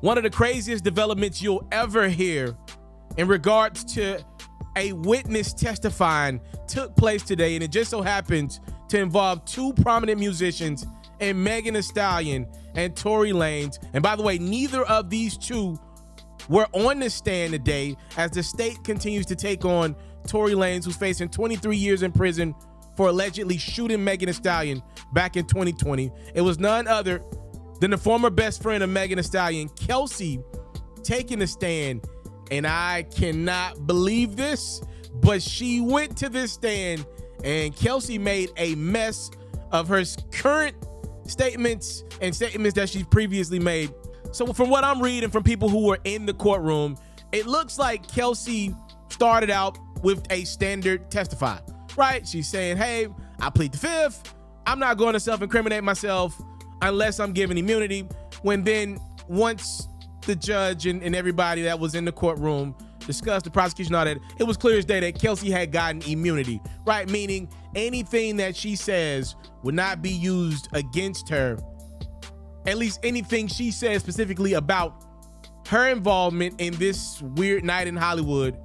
One of the craziest developments you'll ever hear in regards to a witness testifying took place today, and it just so happens to involve two prominent musicians, and Megan Thee Stallion and Tory Lanez. And by the way, neither of these two were on the stand today, as the state continues to take on Tory Lanez, who's facing 23 years in prison for allegedly shooting Megan Thee Stallion back in 2020. It was none other than the former best friend of Megan Thee Stallion, Kelsey, taking a stand. And I cannot believe this, but she went to this stand and Kelsey made a mess of her current statements and statements that she's previously made. So from what I'm reading from people who were in the courtroom, it looks like Kelsey started out with a standard testify, right? She's saying, hey, I plead the fifth. I'm not going to self-incriminate myself unless I'm given immunity. When then once the judge and everybody that was in the courtroom discussed the prosecution, all that, it was clear as day that Kelsey had gotten immunity, right? Meaning anything that she says would not be used against her. At least anything she says specifically about her involvement in this weird night in Hollywood,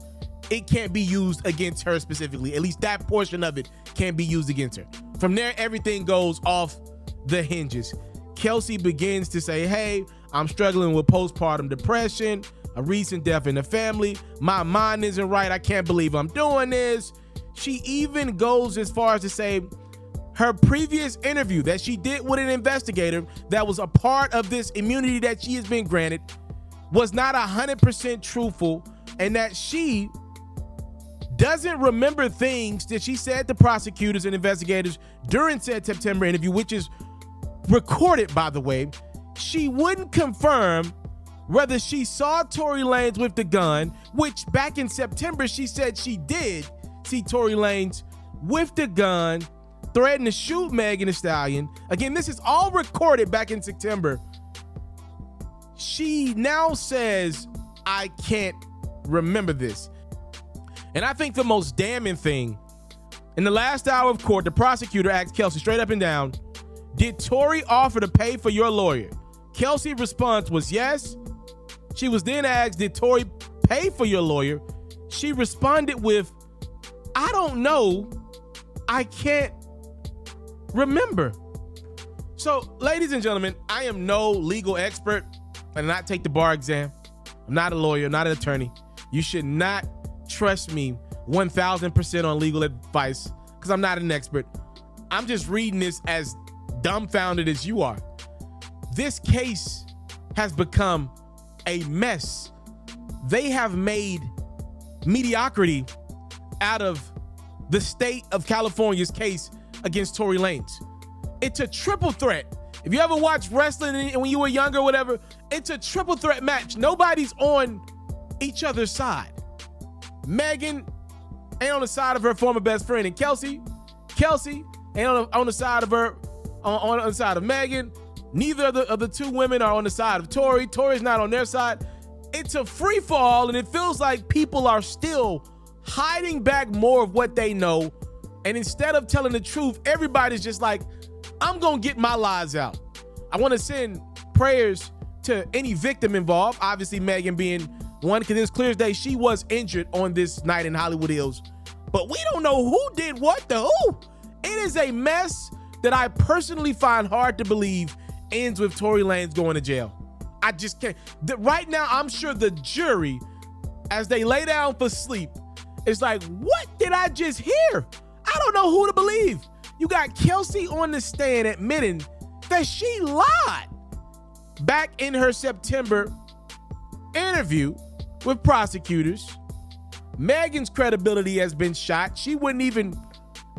it can't be used against her specifically. At least that portion of it can't be used against her. From there, everything goes off the hinges. Kelsey begins to say, hey, I'm struggling with postpartum depression, a recent death in the family. My mind isn't right. I can't believe I'm doing this. She even goes as far as to say her previous interview that she did with an investigator that was a part of this immunity that she has been granted was not 100% truthful, and that she doesn't remember things that she said to prosecutors and investigators during said September interview, which is recorded, by the way. She wouldn't confirm whether she saw Tory Lanez with the gun, which back in September she said she did see Tory Lanez with the gun, threatening to shoot Megan Thee Stallion. Again, this is all recorded back in September. She now says, I can't remember this. And I think the most damning thing, in the last hour of court, the prosecutor asked Kelsey straight up and down, did Tory offer to pay for your lawyer? Kelsey's response was yes. She was then asked, did Tory pay for your lawyer? She responded with, I don't know. I can't remember. So, ladies and gentlemen, I am no legal expert. I did not take the bar exam. I'm not a lawyer, not an attorney. You should not trust me 1,000% on legal advice because I'm not an expert. I'm just reading this as dumbfounded as you are. This case has become a mess. They have made mediocrity out of the state of California's case against Tory Lanez. It's a triple threat. If you ever watched wrestling when you were younger or whatever, it's a triple threat match. Nobody's on each other's side. Megan ain't on the side of her former best friend, and Kelsey ain't on the side of her, on the side of Megan. Neither of the two women are on the side of Tory. Tory's not on their side. It's a free fall, and it feels like people are still hiding back more of what they know. And instead of telling the truth, everybody's just like, I'm going to get my lies out. I want to send prayers to any victim involved, obviously Megan being one, because it's clear as day she was injured on this night in Hollywood Hills. But we don't know who did what to who. It is a mess that I personally find hard to believe ends with Tory Lanez going to jail. I just can't. Right now, I'm sure the jury, as they lay down for sleep, is like, what did I just hear? I don't know who to believe. You got Kelsey on the stand admitting that she lied back in her September interview with prosecutors. Megan's credibility has been shot. She wouldn't even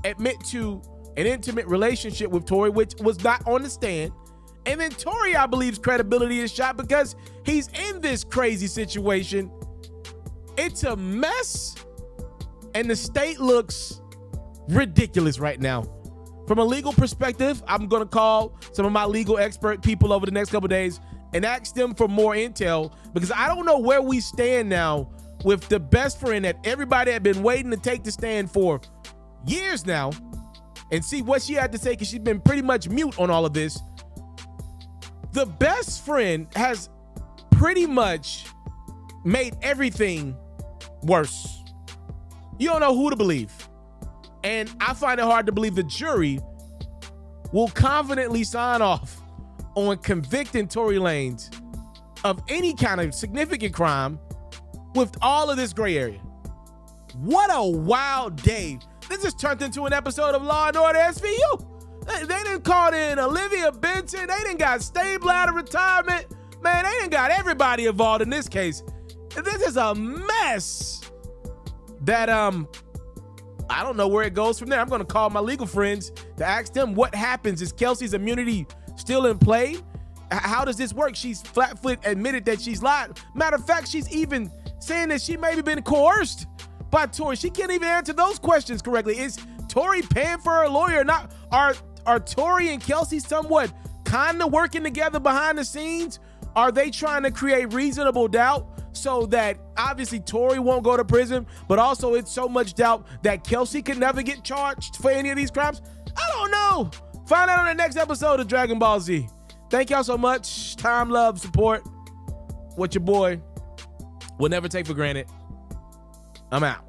admit to an intimate relationship with Tory, which was not on the stand. And then Tory, I believe's credibility is shot because he's in this crazy situation. It's a mess, and the state looks ridiculous right now. From a legal perspective, I'm going to call some of my legal expert people over the next couple of days and ask them for more intel, because I don't know where we stand now with the best friend that everybody had been waiting to take the stand for years now, and see what she had to say, because she's been pretty much mute on all of this. The best friend has pretty much made everything worse. You don't know who to believe. And I find it hard to believe the jury will confidently sign off on convicting Tory Lanez of any kind of significant crime with all of this gray area. What a wild day. This just turned into an episode of Law & Order SVU. They done called in Olivia Benson. They done got Stable out of retirement. Man, they done got everybody involved in this case. This is a mess that, I don't know where it goes from there. I'm going to call my legal friends to ask them what happens. Is Kelsey's immunity still in play? How does this work? She's flat-foot admitted that she's lied. Matter of fact, she's even saying that she maybe been coerced by Tory. She can't even answer those questions correctly. Is Tory paying for her lawyer or not? Are Tory and Kelsey somewhat kind of working together behind the scenes? Are they trying to create reasonable doubt so that obviously Tory won't go to prison, but also it's so much doubt that Kelsey can never get charged for any of these crimes? I don't know. Find out on the next episode of Dragon Ball Z. Thank y'all so much. Time, love, support. What your boy will never take for granted. I'm out.